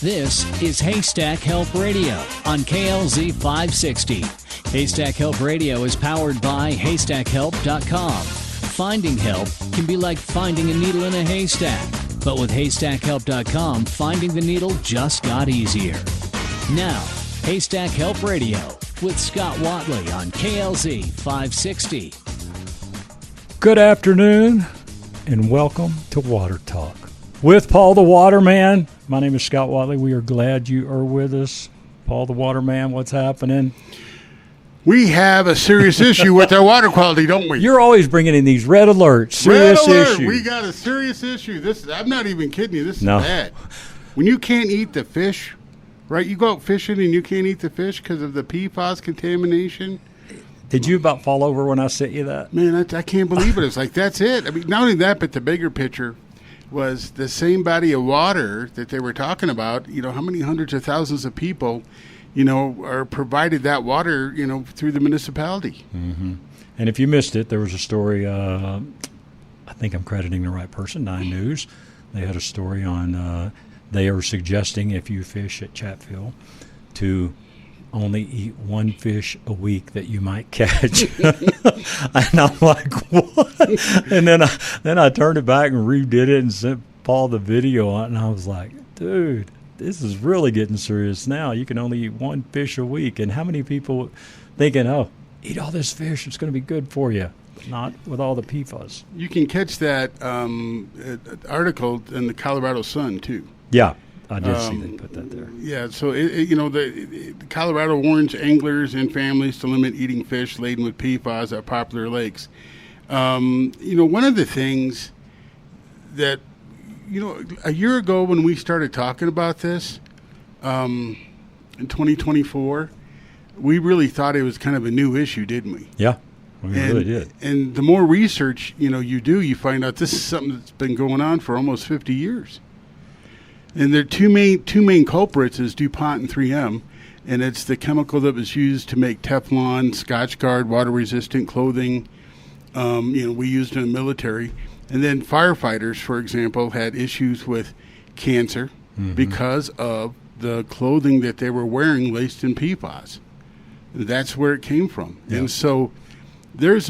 This is Haystack Help Radio on KLZ 560. Haystack Help Radio is powered by HaystackHelp.com. Finding help can be like finding a needle in a haystack, but with HaystackHelp.com, finding the needle just got easier. Now, Haystack Help Radio with Scott Watley on KLZ 560. Good afternoon and welcome to Water Talk with Paul the Waterman. My name is Scott Watley. We are glad you are with us. Paul the Waterman, what's happening? We have a serious issue with our water quality, don't we? You're always bringing in these red alerts. Serious issue. We got a serious issue. I'm not even kidding you. This is bad. When you can't eat the fish, right? You go out fishing and you can't eat the fish because of the PFAS contamination. Did you about fall over when I sent you that? Man, I can't believe it. It's like, that's it. I mean, not only that, but the bigger picture was the same body of water that they were talking about. You know, how many hundreds of thousands of people, you know, are provided that water, you know, through the municipality. Mm-hmm. And if you missed it, there was a story, I think I'm crediting the right person, 9 News. They had a story on, they are suggesting if you fish at Chatfield to only eat 1 fish a week that you might catch. And I'm like, what? And then I turned it back and redid it and sent Paul the video on it, and I was like, dude, this is really getting serious now. You can only eat 1 fish a week. And how many people thinking, oh, eat all this fish, it's going to be good for you, but not with all the PFAS. You can catch that article in the Colorado Sun, too. Yeah. I did see they put that there. Yeah, so, the Colorado warns anglers and families to limit eating fish laden with PFAS at popular lakes. One of the things that, a year ago when we started talking about this, in 2024, we really thought it was kind of a new issue, didn't we? Yeah, we really did. And the more research, you do, you find out this is something that's been going on for almost 50 years. And there are two main culprits is DuPont and 3M, and it's the chemical that was used to make Teflon, Scotchgard, water-resistant clothing. We used in the military. And then firefighters, for example, had issues with cancer because of the clothing that they were wearing laced in PFAS. That's where it came from. Yep. And so there's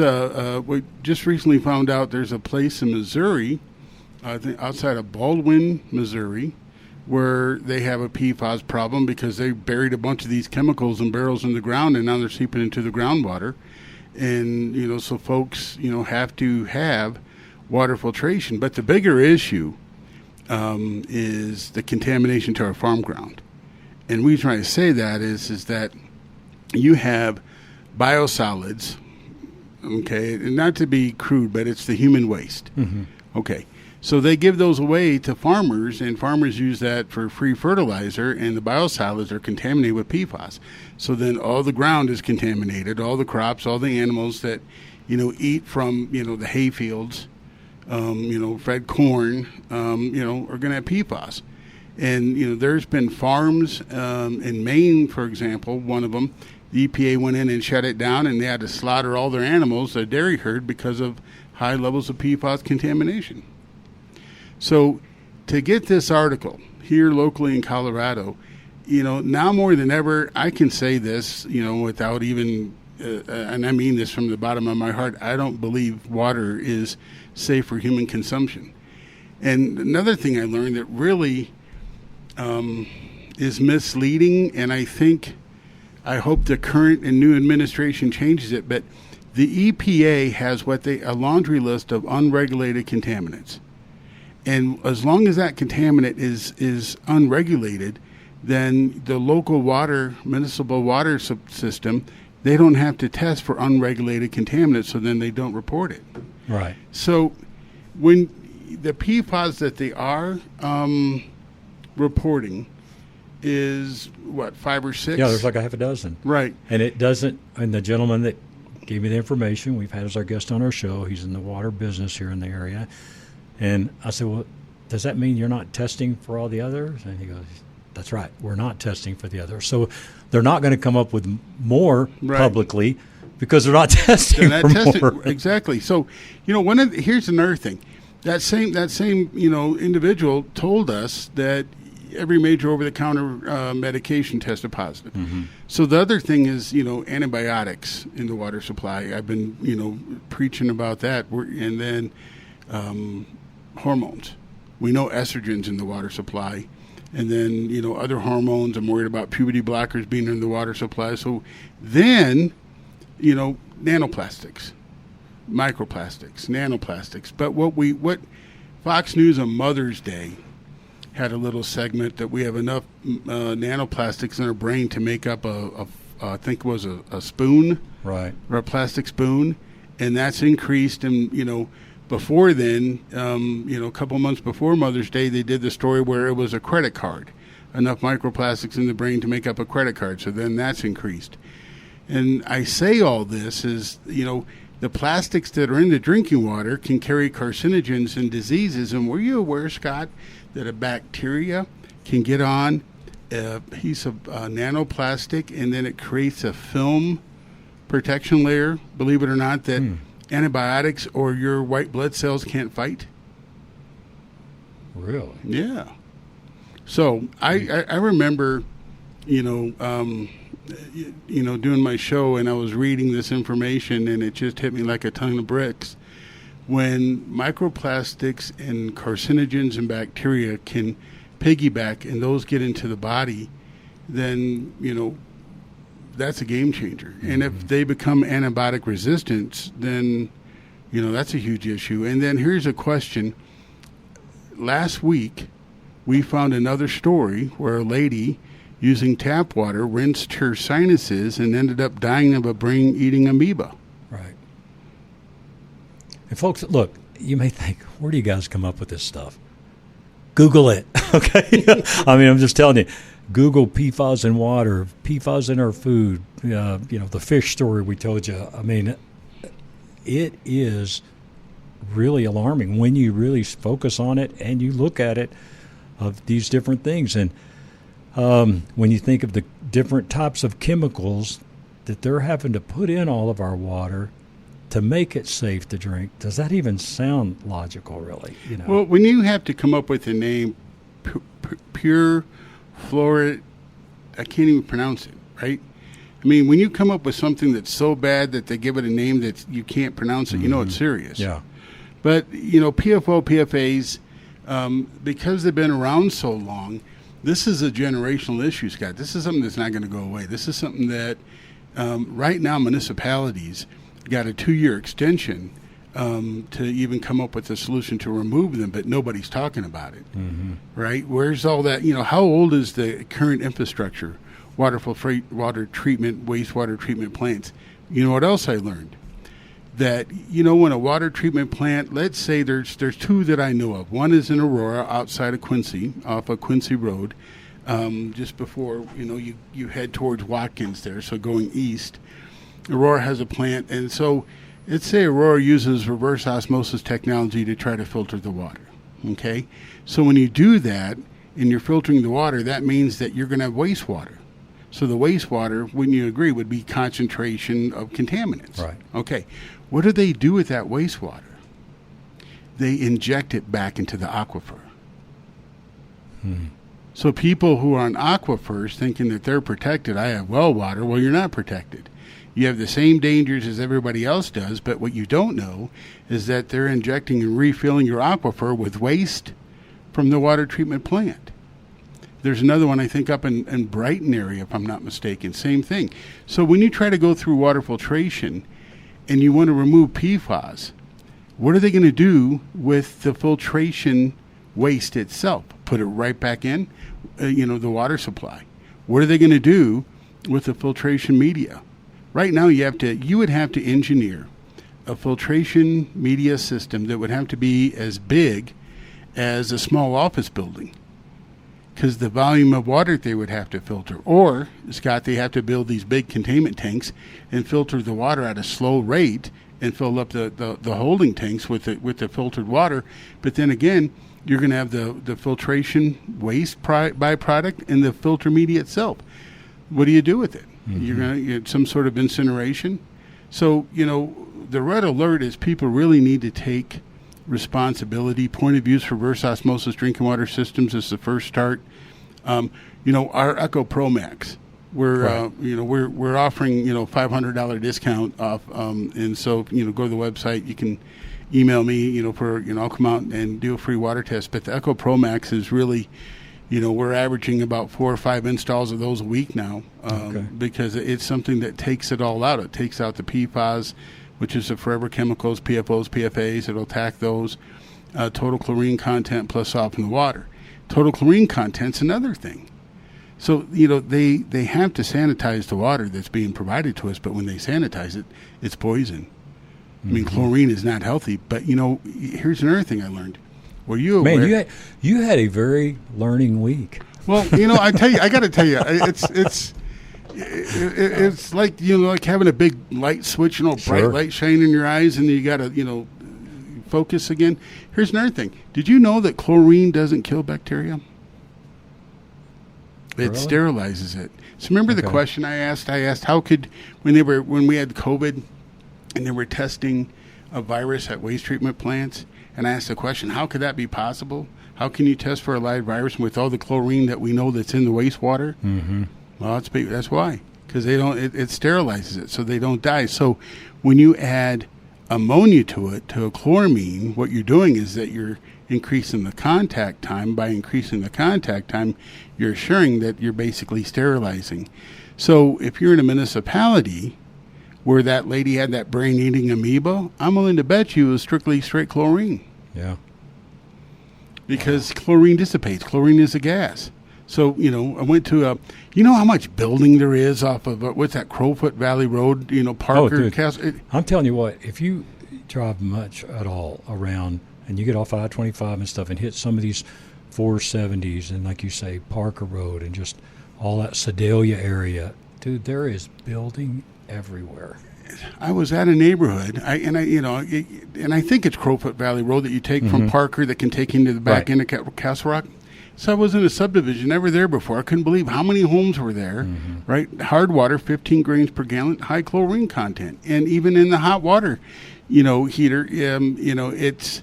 we just recently found out there's a place in Missouri, I think outside of Baldwin, Missouri, where they have a PFAS problem because they buried a bunch of these chemicals in barrels in the ground, and now they're seeping into the groundwater. And, so folks, have to have water filtration. But the bigger issue is the contamination to our farm ground. And we try to say that is that you have biosolids, okay, and not to be crude, but it's the human waste. Mm-hmm. Okay. So they give those away to farmers, and farmers use that for free fertilizer, and the biosolids are contaminated with PFAS. So then all the ground is contaminated, all the crops, all the animals that, eat from, the hay fields, fed corn, are going to have PFAS. And, there's been farms in Maine, for example, one of them, the EPA went in and shut it down, and they had to slaughter all their animals, their dairy herd, because of high levels of PFAS contamination. So to get this article here locally in Colorado, now more than ever, I can say this, without even, and I mean this from the bottom of my heart, I don't believe water is safe for human consumption. And another thing I learned that really is misleading, and I hope the current and new administration changes it, but the EPA has a laundry list of unregulated contaminants. And as long as that contaminant is unregulated, then the local municipal water system, they don't have to test for unregulated contaminants, so then they don't report it. Right. So when the PFAS that they are reporting is, 5 or 6? Yeah, there's like a half a dozen. Right. And it doesn't, and the gentleman that gave me the information, we've had as our guest on our show, he's in the water business here in the area. And I said, well, does that mean you're not testing for all the others? And he goes, that's right. We're not testing for the others. So they're not going to come up with more publicly because they're not testing for more. Exactly. So, here's another thing. That same individual told us that, every major over-the-counter medication tested positive. So the other thing is, antibiotics in the water supply. I've been, preaching about that. And then hormones. We know estrogens in the water supply. And then, other hormones. I'm worried about puberty blockers being in the water supply. So then, nanoplastics, microplastics, nanoplastics. But what Fox News on Mother's Day had a little segment that we have enough nanoplastics in our brain to make up I think it was a spoon, right, or a plastic spoon, and that's increased. And before then, a couple months before Mother's Day, they did the story where it was a credit card, enough microplastics in the brain to make up a credit card. So then that's increased. And I say all this is, the plastics that are in the drinking water can carry carcinogens and diseases. And were you aware, Scott, that a bacteria can get on a piece of nanoplastic and then it creates a film protection layer, believe it or not, that antibiotics or your white blood cells can't fight? Really? Yeah. So I remember, doing my show, and I was reading this information, and it just hit me like a ton of bricks. When microplastics and carcinogens and bacteria can piggyback and those get into the body, then, that's a game changer. And if they become antibiotic resistant, then, that's a huge issue. And then here's a question. Last week, we found another story where a lady using tap water rinsed her sinuses and ended up dying of a brain-eating amoeba. Right. And folks, look, you may think, where do you guys come up with this stuff? Google it, okay? I'm just telling you. Google PFAS in water, PFAS in our food, the fish story we told you. It is really alarming when you really focus on it and you look at it of these different things. And when you think of the different types of chemicals that they're having to put in all of our water to make it safe to drink, does that even sound logical, really? Well, when you have to come up with a name, pure fluoride, I can't even pronounce it, right? When you come up with something that's so bad that they give it a name that you can't pronounce it, it's serious. Yeah. But, PFO, PFAs, because they've been around so long, this is a generational issue, Scott. This is something that's not going to go away. This is something that right now municipalities got a 2-year extension to even come up with a solution to remove them, but nobody's talking about it, right? Where's all that? How old is the current infrastructure? Water treatment, wastewater treatment plants. You know what else I learned? That, when a water treatment plant, let's say there's 2 that I know of. One is in Aurora outside of Quincy, off of Quincy Road, just before, you head towards Watkins there, so going east. Aurora has a plant, and so let's say Aurora uses reverse osmosis technology to try to filter the water, okay? So when you do that and you're filtering the water, that means that you're going to have wastewater. So the wastewater, wouldn't you agree, would be concentration of contaminants. Right. Okay. What do they do with that wastewater? They inject it back into the aquifer. So people who are on aquifers thinking that they're protected, I have well water, well, you're not protected. You have the same dangers as everybody else does, but what you don't know is that they're injecting and refilling your aquifer with waste from the water treatment plant. There's another one, I think, up in Brighton area, if I'm not mistaken. Same thing. So when you try to go through water filtration and you want to remove PFAS, what are they going to do with the filtration waste itself? Put it right back in, the water supply. What are they going to do with the filtration media? Right now, you would have to engineer a filtration media system that would have to be as big as a small office building, because the volume of water they would have to filter. Or, Scott, they have to build these big containment tanks and filter the water at a slow rate and fill up the holding tanks with the filtered water. But then again, you're going to have the filtration waste byproduct and the filter media itself. What do you do with it? You're going to get some sort of incineration. So, the red alert is people really need to take responsibility. Point of use for reverse osmosis drinking water systems is the first start. Our Echo Pro Max, we're offering $500 discount off, and so go to the website. You can email me, I'll come out and do a free water test. But the Echo Pro Max is really, we're averaging about 4 or 5 installs of those a week now, because it's something that takes it all out. It takes out the PFAS, which is the forever chemicals, PFOs, PFAs. It'll attack those. Total chlorine content plus soften the water. Total chlorine content's another thing. So, they have to sanitize the water that's being provided to us, but when they sanitize it, it's poison. I mean, chlorine is not healthy. But, here's another thing I learned. Were you aware? Man, you had a very learning week. Well, I got to tell you, it's like, like having a big light switch, bright light shining in your eyes, and you got to, focus again. Here's another thing. Did you know that chlorine doesn't kill bacteria? It sterilizes it. So remember the question I asked? I asked how could, when we had COVID and they were testing a virus at waste treatment plants, and I asked the question, how could that be possible? How can you test for a live virus with all the chlorine that we know that's in the wastewater? Mm-hmm. Well, that's why, because they don't. It sterilizes it so they don't die. So when you add ammonia to a chloramine, what you're doing is that you're increasing the contact time. By increasing the contact time, you're assuring that you're basically sterilizing. So if you're in a municipality where that lady had that brain-eating amoeba, I'm willing to bet you it was straight chlorine. Yeah. Because chlorine dissipates. Chlorine is a gas. So, I went to how much building there is off of, what's that, Crowfoot Valley Road, Parker, Castle. I'm telling you what, if you drive much at all around and you get off I-25 and stuff and hit some of these 470s and, like you say, Parker Road and just all that Sedalia area, dude, there is building everywhere. I was at a neighborhood, and I think it's Crowfoot Valley Road that you take from Parker that can take you into the back end of Castle Rock. So I was in a subdivision, never there before. I couldn't believe how many homes were there, right? Hard water, 15 grains per gallon, high chlorine content. And even in the hot water, heater, it's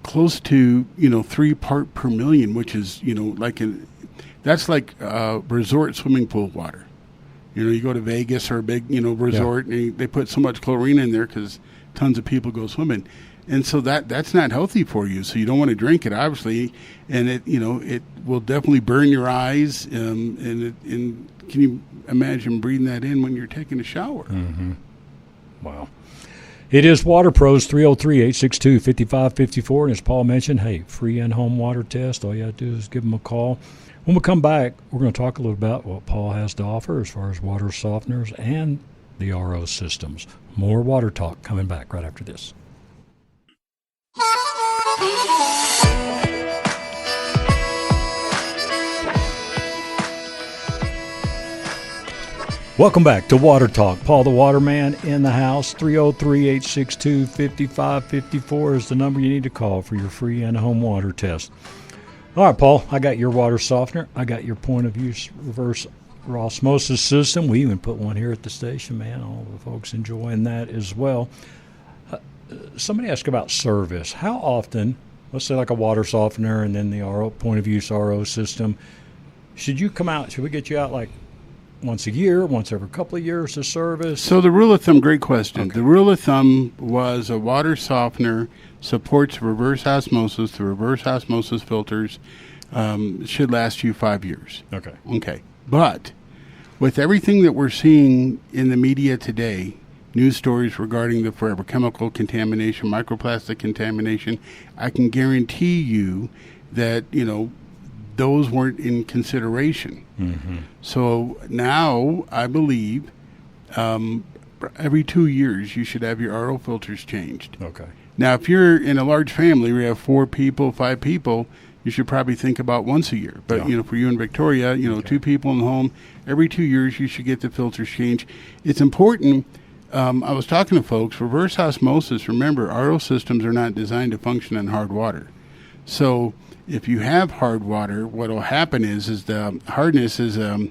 close to, 3 parts per million, which is, that's like resort swimming pool water. You go to Vegas or a big, resort, and they put so much chlorine in there because tons of people go swimming. And so that's not healthy for you. So you don't want to drink it, obviously. And it will definitely burn your eyes. And can you imagine breathing that in when you're taking a shower? Mm-hmm. Wow. It is Water Pros, 303-862-5554. And as Paul mentioned, hey, free in-home water test. All you have to do is give them a call. When we come back, we're going to talk a little about what Paul has to offer as far as water softeners and the RO systems. More water talk coming back right after this. Welcome back to Water Talk. Paul the Waterman in the house. 303-862-5554 is the number you need to call for your free in-home water test. All right, Paul, I got your water softener. I got your point-of-use reverse osmosis system. We even put one here at the station, man. All the folks enjoying that as well. Somebody asked about service. How often, let's say like a water softener and then the RO, point-of-use RO system, should you come out, should we get you out like once a year, once every couple of years to service? So the rule of thumb, great question. Okay. The rule of thumb was a water softener supports reverse osmosis. The reverse osmosis filters should last you 5 years. Okay. But with everything that we're seeing in the media today, news stories regarding the forever chemical contamination, microplastic contamination, I can guarantee you that, those weren't in consideration. Mm-hmm. So now I believe every 2 years you should have your RO filters changed. Okay. Now, if you're in a large family where you have 4 people, 5 people, you should probably think about once a year. But, for you in Victoria, 2 people in the home, every 2 years you should get the filters changed. It's important. I was talking to folks, reverse osmosis, remember, RO systems are not designed to function in hard water. So if you have hard water, what will happen is the hardness is a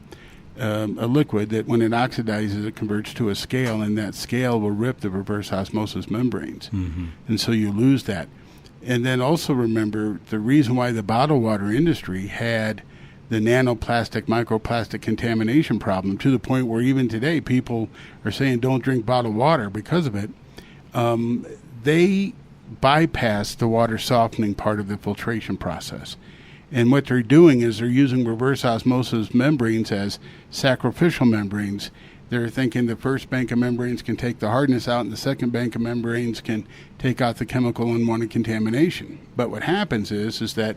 liquid that when it oxidizes, it converts to a scale, and that scale will rip the reverse osmosis membranes. Mm-hmm. And so you lose that. And then also remember the reason why the bottled water industry had the nanoplastic, microplastic contamination problem, to the point where even today people are saying don't drink bottled water because of it. They bypass the water softening part of the filtration process. And what they're doing is they're using reverse osmosis membranes as sacrificial membranes. They're thinking the first bank of membranes can take the hardness out, and the second bank of membranes can take out the chemical unwanted contamination. But what happens is that,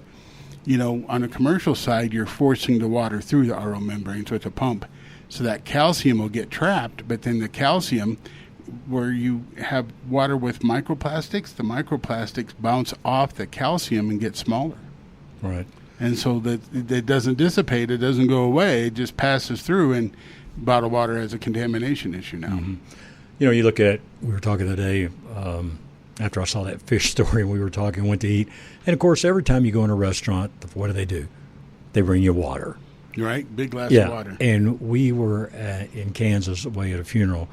on a commercial side, you're forcing the water through the RO membranes with a pump. So that calcium will get trapped, but then the calcium, where you have water with microplastics, the microplastics bounce off the calcium and get smaller. Right. And so that it doesn't dissipate, it doesn't go away, it just passes through, and bottled water has a contamination issue now. Mm-hmm. You look at, we were talking today, after I saw that fish story and we were talking, went to eat. And, of course, every time you go in a restaurant, what do? They bring you water. Right, big glass of water. And we were in Kansas away at a funeral,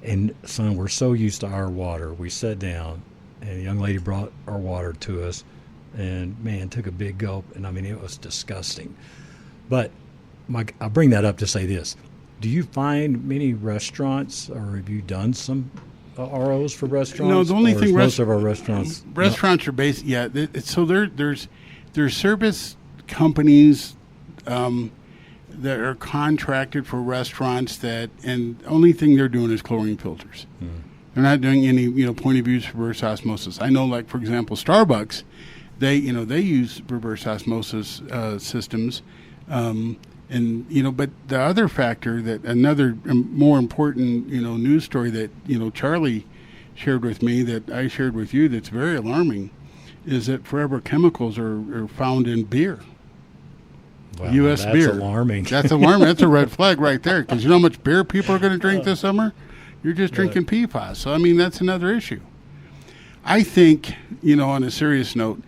and son, we're so used to our water. We sat down, and a young lady brought our water to us, and, man, took a big gulp. And, I mean, it was disgusting. But Mike, I bring that up to say this. Do you find many restaurants, or have you done some ROs for restaurants? No, the only thing most of our restaurants are based. Yeah, so there's service companies that are contracted for restaurants and the only thing they're doing is chlorine filters. They're not doing any point of use reverse osmosis. I know, like for example, Starbucks, they use reverse osmosis systems. But the other factor, that another more important, news story that, Charlie shared with me, that I shared with you, that's very alarming, is that forever chemicals are found in beer. Wow, U.S. that's beer. Alarming. That's alarming. That's a red flag right there, because you know how much beer people are going to drink this summer? You're just drinking PFAS. So, that's another issue. I think, on a serious note,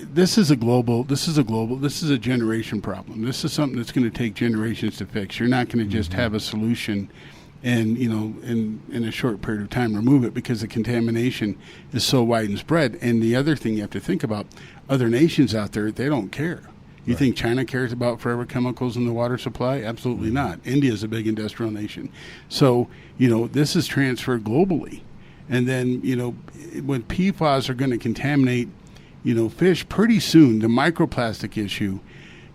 this is a generation problem. This is something that's going to take generations to fix. You're not going to just have a solution and, in a short period of time remove it, because the contamination is so wide and spread. And the other thing you have to think about, other nations out there, they don't care. You think China cares about forever chemicals in the water supply? Absolutely not. India is a big industrial nation. So, this is transferred globally. And then, when PFAS are going to contaminate fish pretty soon, the microplastic issue,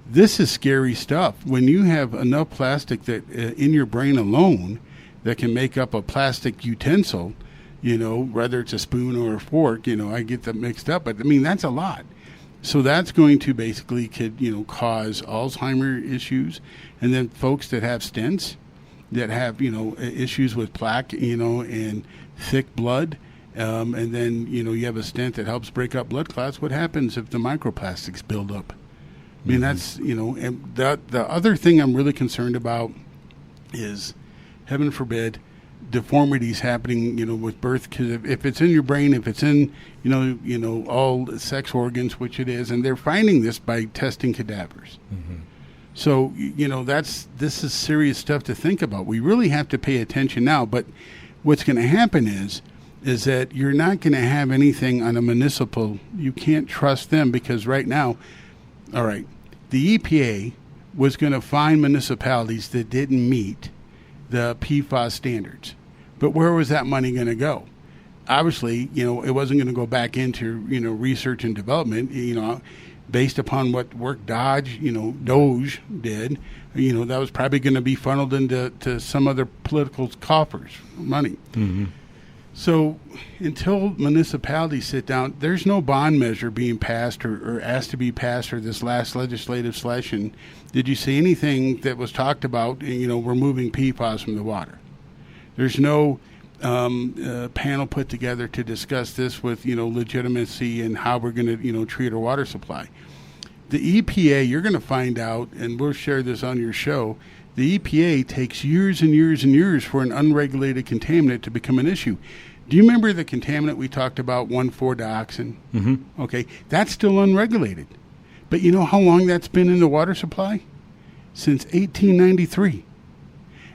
this is scary stuff. When you have enough plastic that in your brain alone that can make up a plastic utensil, whether it's a spoon or a fork, I get them mixed up, but that's a lot. So that's going to basically cause Alzheimer's issues. And then folks that have stents, that have, issues with plaque, and thick blood, and then, you have a stent that helps break up blood clots. What happens if the microplastics build up? That's, and the other thing I'm really concerned about is, heaven forbid, deformities happening, with birth. Because if it's in your brain, if it's in, all sex organs, which it is, and they're finding this by testing cadavers. So, this is serious stuff to think about. We really have to pay attention now. But what's going to happen is that you're not going to have anything on a municipal. You can't trust them, because right now, all right, the EPA was going to fine municipalities that didn't meet the PFAS standards. But where was that money going to go? Obviously, it wasn't going to go back into, research and development, based upon what work Doge did. That was probably going to be funneled into some other political coffers, money. So until municipalities sit down, there's no bond measure being passed or asked to be passed for this last legislative session. Did you see anything that was talked about, removing PFAS from the water? There's no panel put together to discuss this with, legitimacy and how we're going to, treat our water supply. The EPA, you're going to find out, and we'll share this on your show, the EPA takes years and years and years for an unregulated contaminant to become an issue. Do you remember the contaminant we talked about, 1,4-dioxin? Okay, that's still unregulated. But you know how long that's been in the water supply? Since 1893.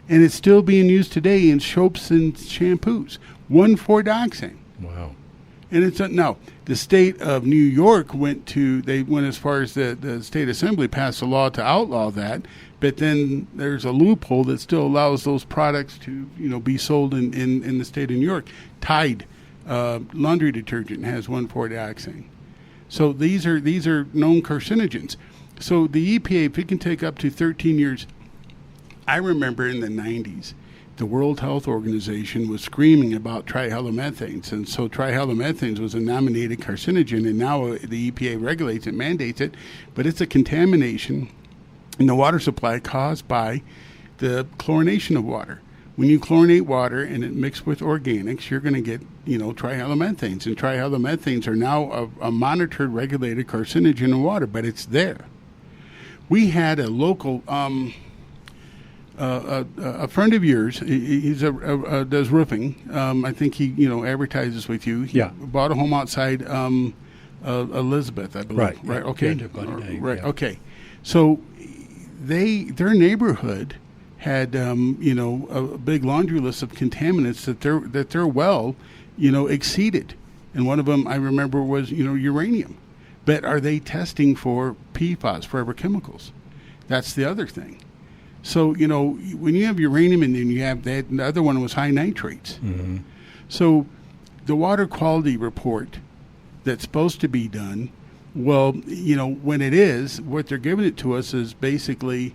And it's still being used today in soaps and shampoos. 1,4-dioxin. Wow. And it's now the state of New York went as far as the state assembly passed a law to outlaw that, but then there's a loophole that still allows those products to be sold in the state of New York. Tide laundry detergent has 1,4-dioxane. So these are known carcinogens. So the EPA, if it can take up to 13 years, I remember in the 90s, the World Health Organization was screaming about trihalomethanes. And so trihalomethanes was a nominated carcinogen, and now the EPA regulates it, mandates it, but it's a contamination in the water supply caused by the chlorination of water. When you chlorinate water and it mixed with organics, you're going to get, trihalomethanes. And trihalomethanes are now a monitored, regulated carcinogen in water, but it's there. We had a local... a friend of yours, he's does roofing. I think he, advertises with you. He bought a home outside Elizabeth, I believe. Right. Okay. Right. Yeah. Okay. So their neighborhood had, a big laundry list of contaminants that their well, exceeded, and one of them I remember was, uranium. But are they testing for PFAS, forever chemicals? That's the other thing. So, when you have uranium and then you have that, the other one was high nitrates. Mm-hmm. So the water quality report that's supposed to be done, well, when it is, what they're giving it to us is basically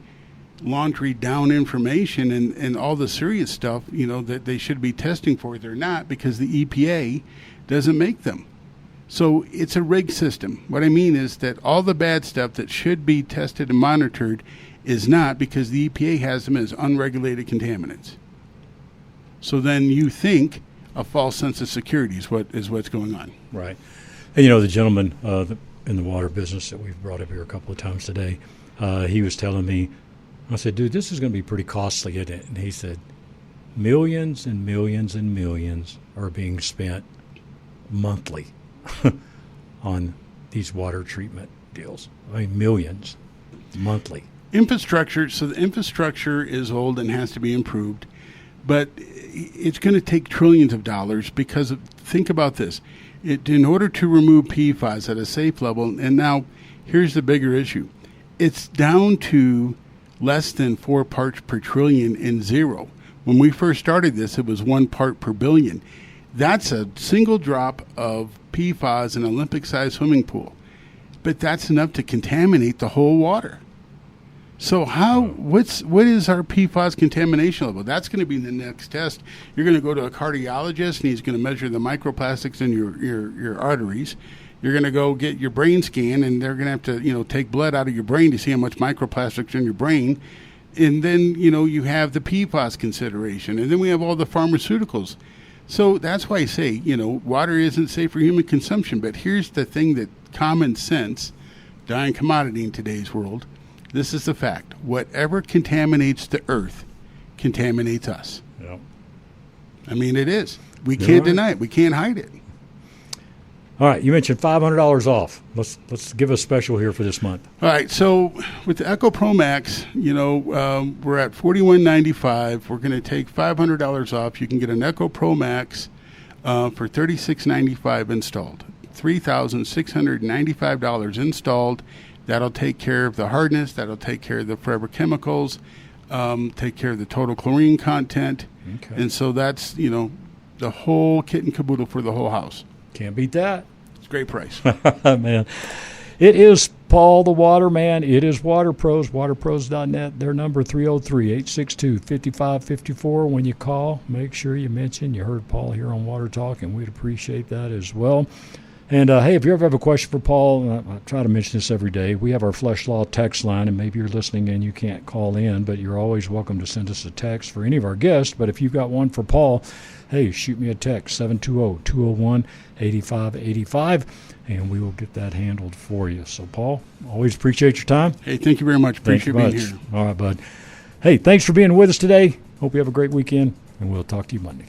laundry down information and all the serious stuff, that they should be testing for. They're not, because the EPA doesn't make them. So it's a rigged system. What I mean is that all the bad stuff that should be tested and monitored is not, because the EPA has them as unregulated contaminants. So then you think a false sense of security is what's going on. Right. And the gentleman in the water business that we've brought up here a couple of times today, he was telling me, I said, dude, this is going to be pretty costly, isn't it? And he said, millions and millions and millions are being spent monthly on these water treatment deals. I mean, millions monthly. Infrastructure, so the infrastructure is old and has to be improved, but it's going to take trillions of dollars because think about this. In order to remove PFAS at a safe level, and now here's the bigger issue. It's down to less than 4 parts per trillion and zero. When we first started this, it was 1 part per billion. That's a single drop of PFAS in an Olympic-sized swimming pool, but that's enough to contaminate the whole water. So what is our PFAS contamination level? That's going to be the next test. You're going to go to a cardiologist, and he's going to measure the microplastics in your arteries. You're going to go get your brain scan, and they're going to have to take blood out of your brain to see how much microplastics in your brain. And then you have the PFAS consideration, and then we have all the pharmaceuticals. So that's why I say water isn't safe for human consumption. But here's the thing that common sense, dying commodity in today's world. This is the fact. Whatever contaminates the earth contaminates us. Yep. I mean, it is. We can't deny it. We can't hide it. All right. You mentioned $500 off. Let's give a special here for this month. All right. So with the Echo Pro Max, we're at $41.95. We're going to take $500 off. You can get an Echo Pro Max for $36.95 installed. $3,695 installed. That'll take care of the hardness. That'll take care of the forever chemicals, take care of the total chlorine content. Okay. And so that's, the whole kit and caboodle for the whole house. Can't beat that. It's a great price. Man. It is Paul the Waterman. It is WaterPros, waterpros.net. Their number 303-862-5554. When you call, make sure you mention you heard Paul here on Water Talk, and we'd appreciate that as well. And, hey, if you ever have a question for Paul, I try to mention this every day. We have our Flesh Law text line, and maybe you're listening and you can't call in, but you're always welcome to send us a text for any of our guests. But if you've got one for Paul, hey, shoot me a text, 720-201-8585, and we will get that handled for you. So, Paul, always appreciate your time. Hey, thank you very much. Appreciate being here. All right, bud. Hey, thanks for being with us today. Hope you have a great weekend, and we'll talk to you Monday.